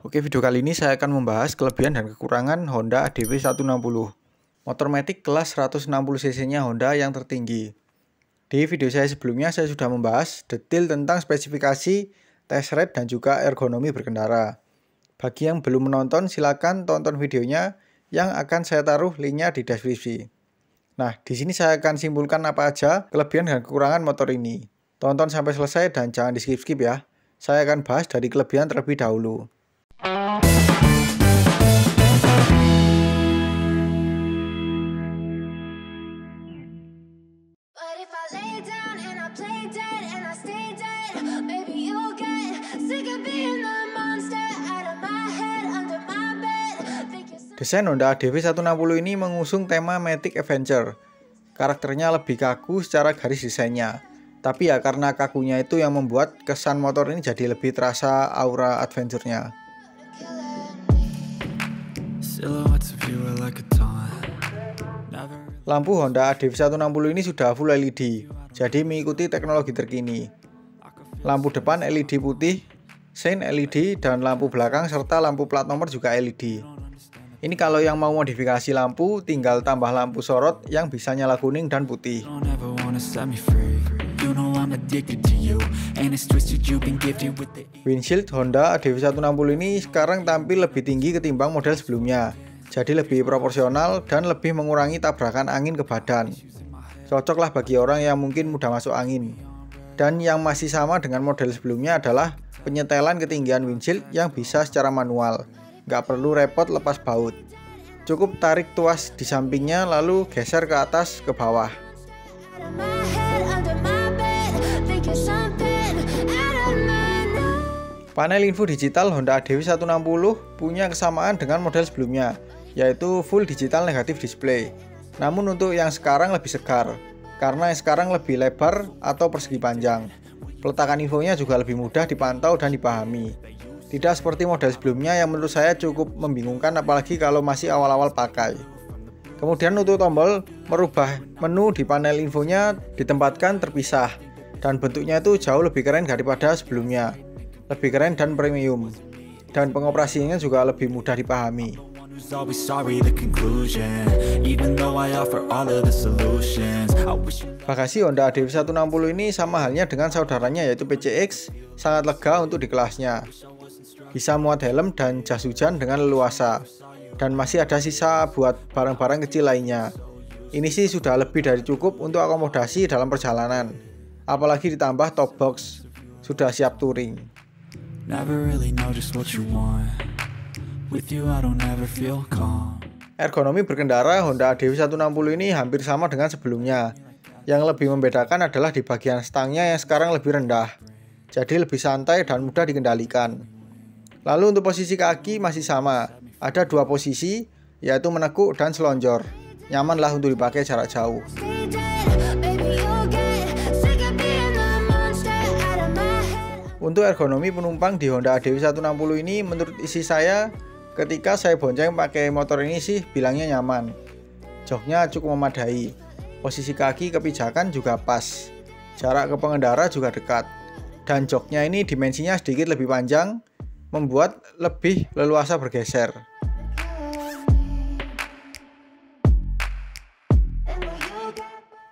Oke, video kali ini saya akan membahas kelebihan dan kekurangan Honda ADV 160. Motor matic kelas 160 cc-nya Honda yang tertinggi. Di video saya sebelumnya saya sudah membahas detail tentang spesifikasi, test ride, dan juga ergonomi berkendara. Bagi yang belum menonton, silakan tonton videonya yang akan saya taruh linknya di deskripsi. Nah, di sini saya akan simpulkan apa aja kelebihan dan kekurangan motor ini. Tonton sampai selesai dan jangan di skip-skip ya. Saya akan bahas dari kelebihan terlebih dahulu. Desain Honda ADV 160 ini mengusung tema Matic Adventure. Karakternya lebih kaku secara garis desainnya. Tapi ya karena kakunya itu yang membuat kesan motor ini jadi lebih terasa aura adventure-nya. Lampu Honda ADV 160 ini sudah full LED, jadi mengikuti teknologi terkini. Lampu depan LED putih, sein LED, dan lampu belakang serta lampu plat nomor juga LED. Ini kalau yang mau modifikasi lampu, tinggal tambah lampu sorot yang bisa nyala kuning dan putih. Windshield Honda ADV 160 ini sekarang tampil lebih tinggi ketimbang model sebelumnya, jadi lebih proporsional dan lebih mengurangi tabrakan angin ke badan. Cocoklah bagi orang yang mungkin mudah masuk angin. Dan yang masih sama dengan model sebelumnya adalah penyetelan ketinggian windshield yang bisa secara manual, nggak perlu repot lepas baut. Cukup tarik tuas di sampingnya lalu geser ke atas ke bawah. Panel info digital Honda ADV 160 punya kesamaan dengan model sebelumnya, yaitu full digital negatif display. Namun untuk yang sekarang lebih segar, karena yang sekarang lebih lebar atau persegi panjang. Peletakan infonya juga lebih mudah dipantau dan dipahami. Tidak seperti model sebelumnya yang menurut saya cukup membingungkan, apalagi kalau masih awal-awal pakai. Kemudian untuk tombol merubah menu di panel infonya ditempatkan terpisah, dan bentuknya itu jauh lebih keren daripada sebelumnya. Lebih keren dan premium, dan pengoperasiannya juga lebih mudah dipahami. Bagasi Honda ADV 160 ini sama halnya dengan saudaranya yaitu PCX, sangat lega untuk di kelasnya. Bisa muat helm dan jas hujan dengan leluasa, dan masih ada sisa buat barang-barang kecil lainnya. Ini sih sudah lebih dari cukup untuk akomodasi dalam perjalanan, apalagi ditambah top box, sudah siap touring. Ergonomi berkendara Honda ADV 160 ini hampir sama dengan sebelumnya. Yang lebih membedakan adalah di bagian stangnya yang sekarang lebih rendah, jadi lebih santai dan mudah dikendalikan. Lalu untuk posisi kaki masih sama, ada dua posisi, yaitu menekuk dan selonjor. Nyamanlah untuk dipakai jarak jauh. Untuk ergonomi penumpang di Honda ADV 160 ini menurut isi saya, ketika saya bonceng pakai motor ini sih bilangnya nyaman. Joknya cukup memadai, posisi kaki kepijakan juga pas, jarak ke pengendara juga dekat, dan joknya ini dimensinya sedikit lebih panjang, membuat lebih leluasa bergeser.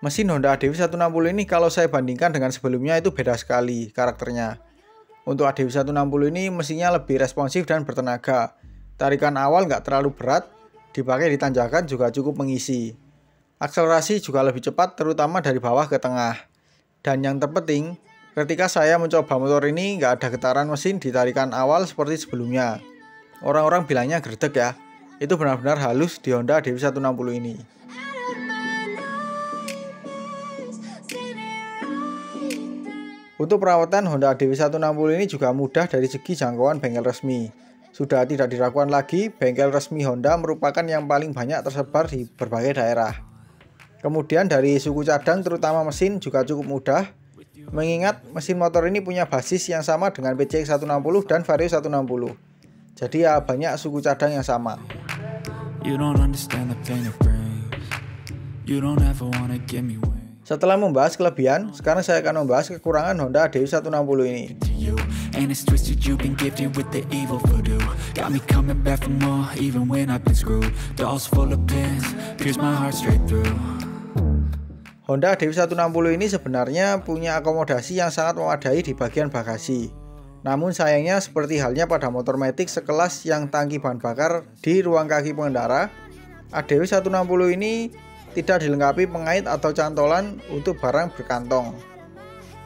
Mesin Honda ADV 160 ini kalau saya bandingkan dengan sebelumnya itu beda sekali karakternya. Untuk ADV 160 ini mesinnya lebih responsif dan bertenaga. Tarikan awal nggak terlalu berat, dipakai di tanjakan juga cukup mengisi. Akselerasi juga lebih cepat terutama dari bawah ke tengah. Dan yang terpenting, ketika saya mencoba motor ini nggak ada getaran mesin di tarikan awal seperti sebelumnya. Orang-orang bilangnya gerdek ya, itu benar-benar halus di Honda ADV 160 ini. Untuk perawatan Honda ADV 160 ini juga mudah dari segi jangkauan bengkel resmi. Sudah tidak diragukan lagi, bengkel resmi Honda merupakan yang paling banyak tersebar di berbagai daerah. Kemudian dari suku cadang terutama mesin juga cukup mudah, mengingat mesin motor ini punya basis yang sama dengan PCX 160 dan Vario 160. Jadi ya banyak suku cadang yang sama. Setelah membahas kelebihan, sekarang saya akan membahas kekurangan Honda ADV 160 ini. Got me coming back for more, even when I've been screwed. Dolls full of pins, pierce my heart straight through. Honda Dewi 160 ini sebenarnya punya akomodasi yang sangat memadai di bagian bagasi. Namun sayangnya seperti halnya pada motor matic sekelas yang tangki bahan bakar di ruang kaki pengendara, Dewi 160 ini tidak dilengkapi pengait atau cantolan untuk barang berkantong.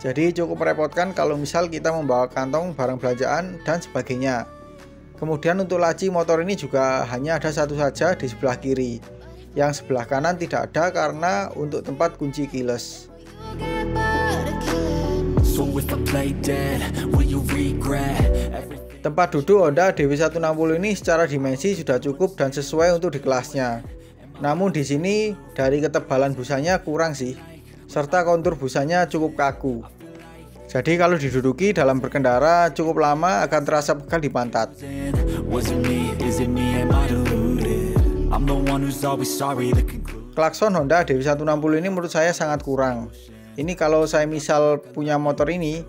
Jadi cukup merepotkan kalau misal kita membawa kantong barang belanjaan dan sebagainya. Kemudian untuk laci motor ini juga hanya ada satu saja di sebelah kiri. Yang sebelah kanan tidak ada karena untuk tempat kunci keyless. Tempat duduk Honda Dewi 160 ini secara dimensi sudah cukup dan sesuai untuk di kelasnya. Namun di sini dari ketebalan busanya kurang sih, serta kontur busanya cukup kaku. Jadi kalau diduduki dalam berkendara cukup lama akan terasa pegal di pantat. Klakson Honda Dewi 160 ini menurut saya sangat kurang. Ini kalau saya misal punya motor ini,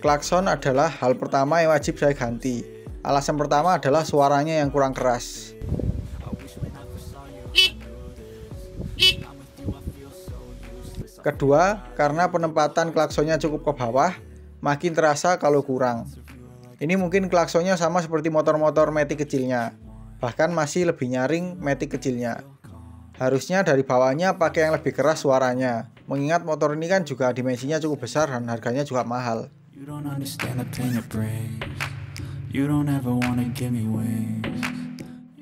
klakson adalah hal pertama yang wajib saya ganti. Alasan pertama adalah suaranya yang kurang keras. Kedua, karena penempatan klaksonnya cukup ke bawah, makin terasa kalau kurang. Ini mungkin klaksonnya sama seperti motor-motor matic kecilnya, bahkan masih lebih nyaring matic kecilnya. Harusnya dari bawahnya pakai yang lebih keras suaranya, mengingat motor ini kan juga dimensinya cukup besar dan harganya juga mahal.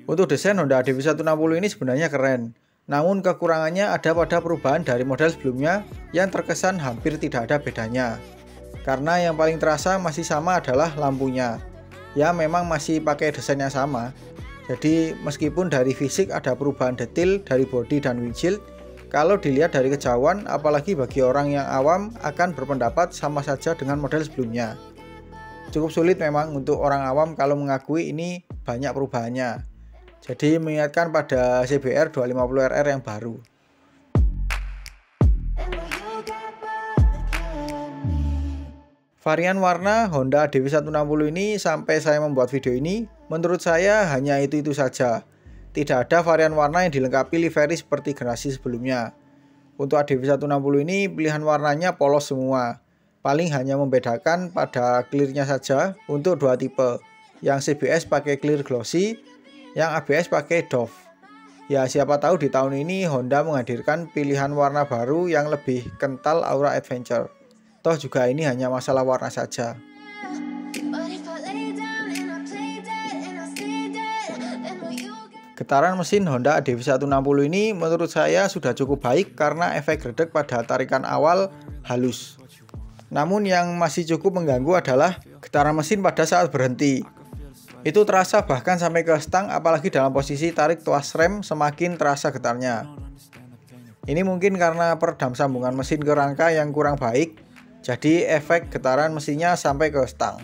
Untuk desain Honda Dewi 160 ini sebenarnya keren. Namun kekurangannya ada pada perubahan dari model sebelumnya yang terkesan hampir tidak ada bedanya. Karena yang paling terasa masih sama adalah lampunya. Ya memang masih pakai desain yang sama. Jadi meskipun dari fisik ada perubahan detail dari bodi dan windshield, kalau dilihat dari kejauhan apalagi bagi orang yang awam akan berpendapat sama saja dengan model sebelumnya. Cukup sulit memang untuk orang awam kalau mengakui ini banyak perubahannya. Jadi mengingatkan pada CBR 250RR yang baru. Varian warna Honda Dewi 160 ini sampai saya membuat video ini, menurut saya hanya itu-itu saja. Tidak ada varian warna yang dilengkapi livery seperti generasi sebelumnya. Untuk Dewi 160 ini pilihan warnanya polos semua. Paling hanya membedakan pada clearnya saja untuk dua tipe. Yang CBS pakai clear glossy, yang ABS pakai doff. Ya siapa tahu di tahun ini Honda menghadirkan pilihan warna baru yang lebih kental aura adventure. Toh juga ini hanya masalah warna saja. Getaran mesin Honda Dewi 160 ini menurut saya sudah cukup baik karena efek gredeg pada tarikan awal halus. Namun yang masih cukup mengganggu adalah getaran mesin pada saat berhenti. Itu terasa bahkan sampai ke stang, apalagi dalam posisi tarik tuas rem semakin terasa getarnya. Ini mungkin karena peredam sambungan mesin ke rangka yang kurang baik, jadi efek getaran mesinnya sampai ke stang.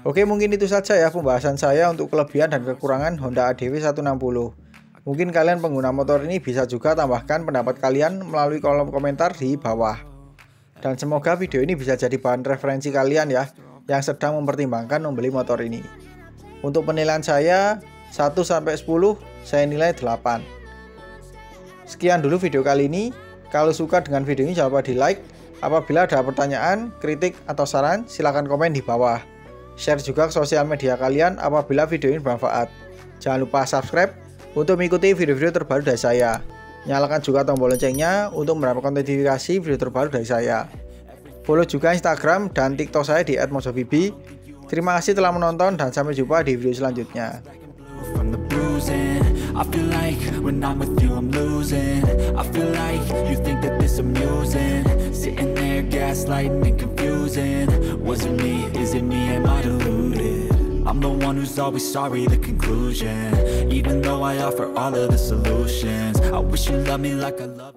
Oke, mungkin itu saja ya pembahasan saya untuk kelebihan dan kekurangan Honda Dewi 160. Mungkin kalian pengguna motor ini bisa juga tambahkan pendapat kalian melalui kolom komentar di bawah. Dan semoga video ini bisa jadi bahan referensi kalian ya, yang sedang mempertimbangkan membeli motor ini. Untuk penilaian saya, 1-10, saya nilai 8. Sekian dulu video kali ini. Kalau suka dengan video ini jangan lupa di like. Apabila ada pertanyaan, kritik, atau saran, silahkan komen di bawah. Share juga ke sosial media kalian apabila video ini bermanfaat. Jangan lupa subscribe untuk mengikuti video-video terbaru dari saya. Nyalakan juga tombol loncengnya untuk mendapatkan notifikasi video terbaru dari saya. Follow juga Instagram dan TikTok saya di @mojovibi. Terima kasih telah menonton dan sampai jumpa di video selanjutnya. I feel like when I'm with you I'm losing. I feel like you think that this amusing. Sitting there gaslighting and confusing. Was it me? Is it me? Am I deluded? I'm the one who's always sorry, the conclusion. Even though I offer all of the solutions, I wish you loved me like I love